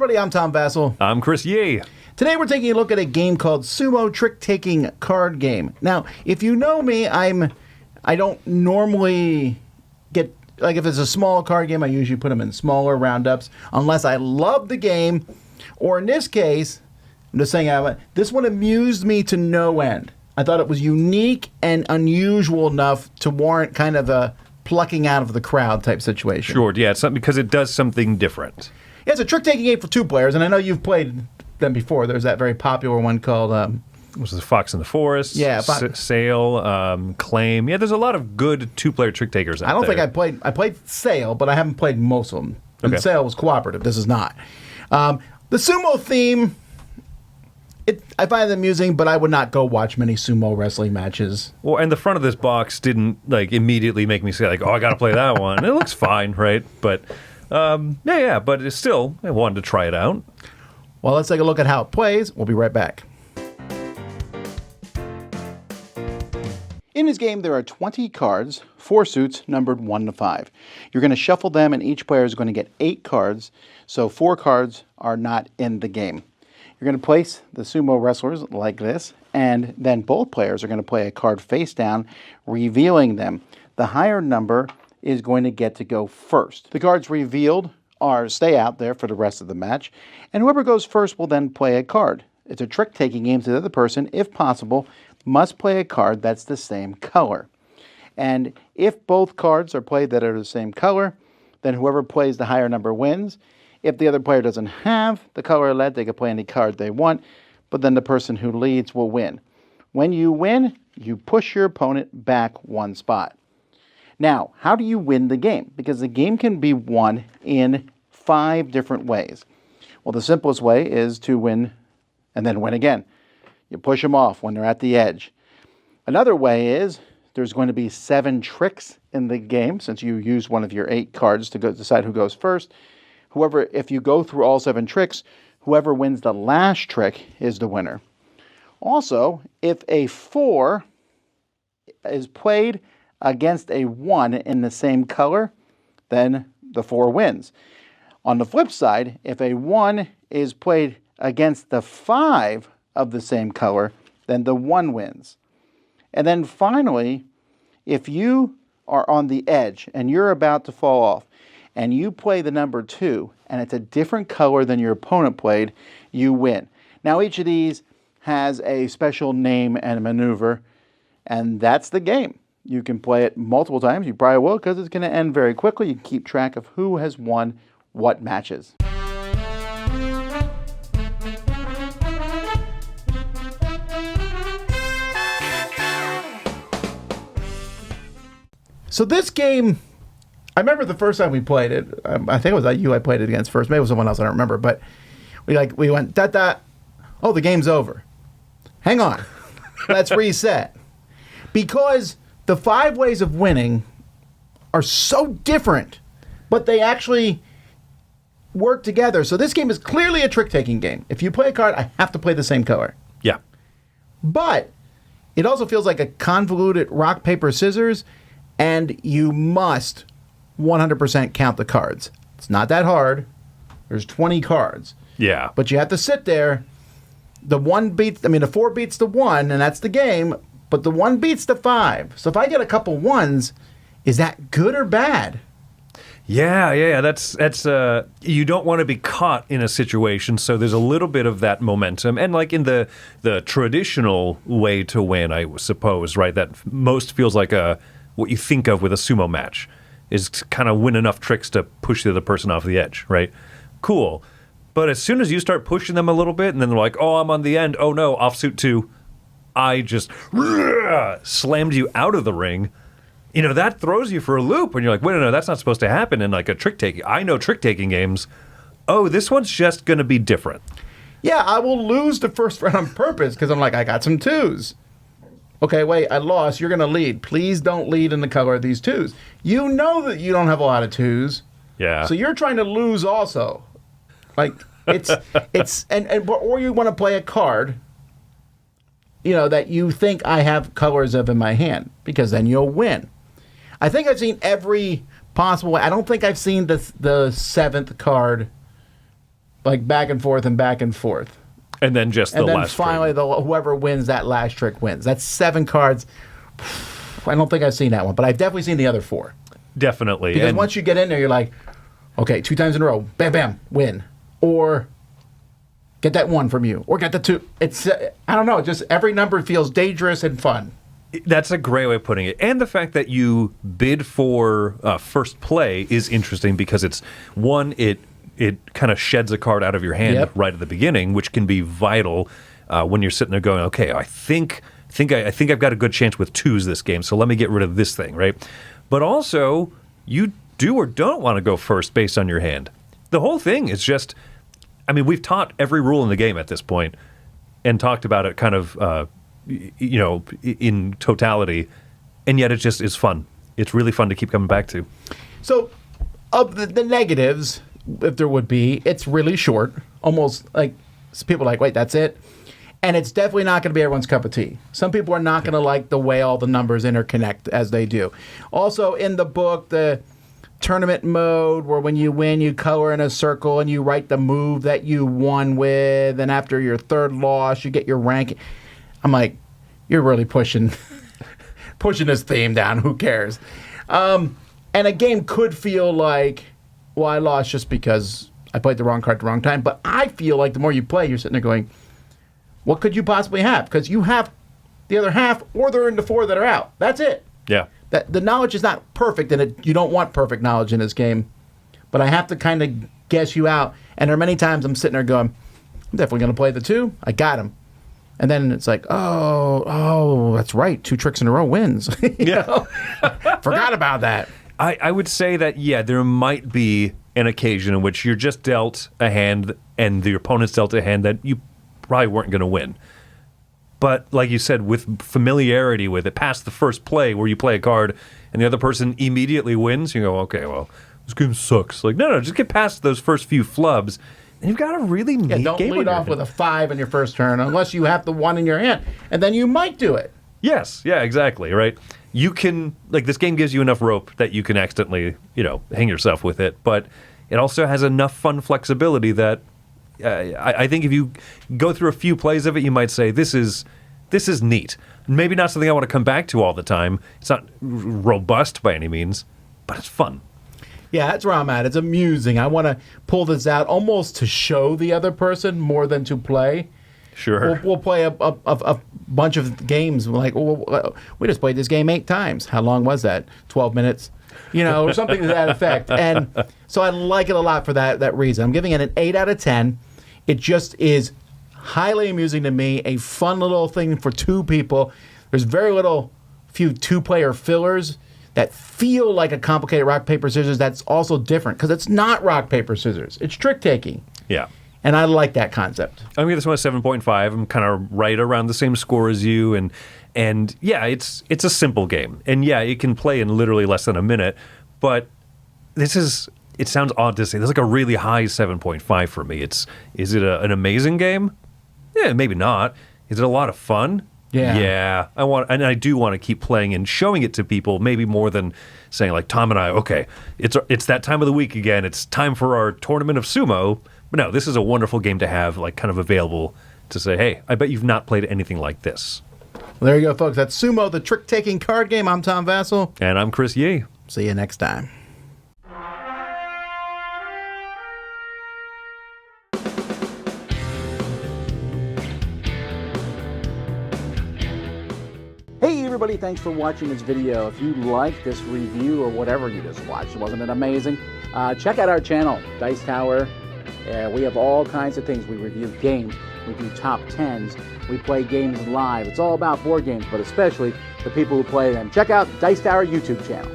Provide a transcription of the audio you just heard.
everybody. I'm Tom Vassell. I'm Chris Yee. Today we're taking a look at a game called Sumo Trick-Taking Card Game. Now, if you know me, I don't normally get, like if it's a small card game, I usually put them in smaller roundups, unless I love the game, or in this case, I'm just saying, this one amused me to no end. I thought it was unique and unusual enough to warrant kind of a plucking out of the crowd type situation. Sure, yeah, it's something because it does something different. Yeah, it's a trick-taking game for two players, and I know you've played them before. There's that very popular one called... Which is Fox in the Forest, yeah, Sail, Claim. Yeah, there's a lot of good two-player trick-takers out there. I don't think I played Sail, but I haven't played most of them. And Okay. Sail was cooperative. This is not. The sumo theme, I find it amusing, but I would not go watch many sumo wrestling matches. Well, and the front of this box didn't immediately make me say I got to play that one. It looks fine, right? But but it's still, I wanted to try it out. Well, let's take a look at how it plays. We'll be right back. In this game, there are 20 cards, 4 suits, numbered 1 to 5. You're going to shuffle them, and each player is going to get 8 cards, so 4 cards are not in the game. You're going to place the sumo wrestlers like this, and then both players are going to play a card face down, revealing them. The higher number is going to get to go first. The cards revealed stay out there for the rest of the match, and whoever goes first will then play a card. It's a trick-taking game, so the other person, if possible, must play a card that's the same color. And if both cards are played that are the same color, then whoever plays the higher number wins. If the other player doesn't have the color led, they can play any card they want, but then the person who leads will win. When you win, you push your opponent back 1 spot. Now, how do you win the game? Because the game can be won in 5 different ways. Well, the simplest way is to win and then win again. You push them off when they're at the edge. Another way is there's going to be 7 tricks in the game, since you use one of your 8 cards to decide who goes first. If you go through all 7 tricks, whoever wins the last trick is the winner. Also, if a 4 is played against a 1 in the same color, then the 4 wins. On the flip side, if a 1 is played against the 5 of the same color, then the 1 wins. And then finally, if you are on the edge and you're about to fall off, and you play the number 2, and it's a different color than your opponent played, you win. Now, each of these has a special name and maneuver, and that's the game. You can play it multiple times. You probably will, because it's going to end very quickly. You can keep track of who has won what matches. So this game, I remember the first time we played it. I think it was you I played it against first. Maybe it was someone else. I don't remember. But we went da. Oh, the game's over. Hang on, let's reset. Because the 5 ways of winning are so different, but they actually work together. So this game is clearly a trick-taking game. If you play a card, I have to play the same color. Yeah. But it also feels like a convoluted rock, paper, scissors, and you must 100% count the cards. It's not that hard. There's 20 cards. Yeah. But you have to sit there. The 4 beats the 1, and that's the game, but the 1 beats the 5. So if I get a couple 1s, is that good or bad? Yeah. That's you don't want to be caught in a situation, so there's a little bit of that momentum, and like in the traditional way to win, I suppose, right? That most feels like what you think of with a sumo match is kind of win enough tricks to push the other person off the edge, right? Cool. But as soon as you start pushing them a little bit, and then they're like, "Oh, I'm on the end. Oh no, offsuit 2, I just slammed you out of the ring." That throws you for a loop when you're like, wait, no, that's not supposed to happen in like a trick-taking. I know trick-taking games. Oh, this one's just going to be different. Yeah, I will lose the first round on purpose because I'm like, I got some 2s. Okay, wait, I lost. You're going to lead. Please don't lead in the color of these 2s. You know that you don't have a lot of 2s. Yeah. So you're trying to lose also. Like, or you want to play a card, that you think I have colors of in my hand, because then you'll win. I think I've seen every possible way. I don't think I've seen the 7th card like back and forth and back and forth. And then just And the then last finally, whoever wins that last trick wins. That's 7 cards. I don't think I've seen that one, but I've definitely seen the other 4. Definitely. Because And once you get in there, you're like, okay, 2 times in a row, bam, bam, win. Or get that 1 from you. Or get the 2. It's, I don't know, just every number feels dangerous and fun. that's a great way of putting it. And the fact that you bid for first play is interesting because it's, one, it kind of sheds a card out of your hand right at the beginning, which can be vital when you're sitting there going, okay, I think I've got a good chance with 2s this game, so let me get rid of this thing, right? But also, you do or don't want to go first based on your hand. The whole thing is just, I mean, we've taught every rule in the game at this point and talked about it kind of, in totality, and yet it just is fun. It's really fun to keep coming back to. So, of the negatives, if there would be, it's really short. Almost like people are like, wait, that's it? And it's definitely not going to be everyone's cup of tea. Some people are not going to like the way all the numbers interconnect as they do. Also, in the book, the tournament mode where when you win, you color in a circle and you write the move that you won with. And after your 3rd loss, you get your rank. I'm like, you're really pushing this theme down. Who cares? And a game could feel like, well, I lost just because I played the wrong card at the wrong time. But I feel like the more you play, you're sitting there going, what could you possibly have? Because you have the other half, or they're in the 4 that are out. That's it. Yeah. The knowledge is not perfect, and you don't want perfect knowledge in this game. But I have to kind of guess you out. And there are many times I'm sitting there going, I'm definitely going to play the 2. I got him. And then it's like, oh, that's right. 2 tricks in a row wins. Know? Forgot about that. I would say that, yeah, there might be an occasion in which you're just dealt a hand and the opponent's dealt a hand that you probably weren't going to win. But like you said, with familiarity with it, past the first play where you play a card and the other person immediately wins, you go, okay, well, this game sucks. Like, no, just get past those first few flubs, and you've got a really neat game. Don't lead off with a 5 in your first turn unless you have the 1 in your hand, and then you might do it. Yes, yeah, exactly, right? You can, like, this game gives you enough rope that you can accidentally, hang yourself with it, but it also has enough fun flexibility that I think if you go through a few plays of it, you might say, this is neat. Maybe not something I want to come back to all the time. It's not robust by any means, but it's fun. Yeah, that's where I'm at. It's amusing. I want to pull this out almost to show the other person more than to play. Sure. We'll play a bunch of games. Like, we just played this game 8 times. How long was that? 12 minutes? Or something to that effect. And so I like it a lot for that reason. I'm giving it an 8 out of 10. It just is highly amusing to me, a fun little thing for 2 people. There's few 2-player fillers that feel like a complicated rock, paper, scissors. That's also different because it's not rock, paper, scissors. It's trick-taking. Yeah. And I like that concept. I'm going to give this one a 7.5. I'm kind of right around the same score as you. And yeah, it's a simple game. And yeah, it can play in literally less than a minute. But it sounds odd to say. There's like a really high 7.5 for me. Is it an amazing game? Yeah, maybe not. Is it a lot of fun? Yeah. Yeah. I do want to keep playing and showing it to people, maybe more than saying like Tom and I, okay, it's that time of the week again. It's time for our tournament of sumo. But no, this is a wonderful game to have like kind of available to say, hey, I bet you've not played anything like this. Well, there you go, folks. That's Sumo, the trick-taking card game. I'm Tom Vassell. And I'm Chris Yee. See you next time. Hey everybody, thanks for watching this video. If you liked this review or whatever you just watched, wasn't it amazing? Check out our channel, Dice Tower. We have all kinds of things. We review games, we do top 10s, we play games live. It's all about board games, but especially the people who play them. Check out Dice Tower YouTube channel.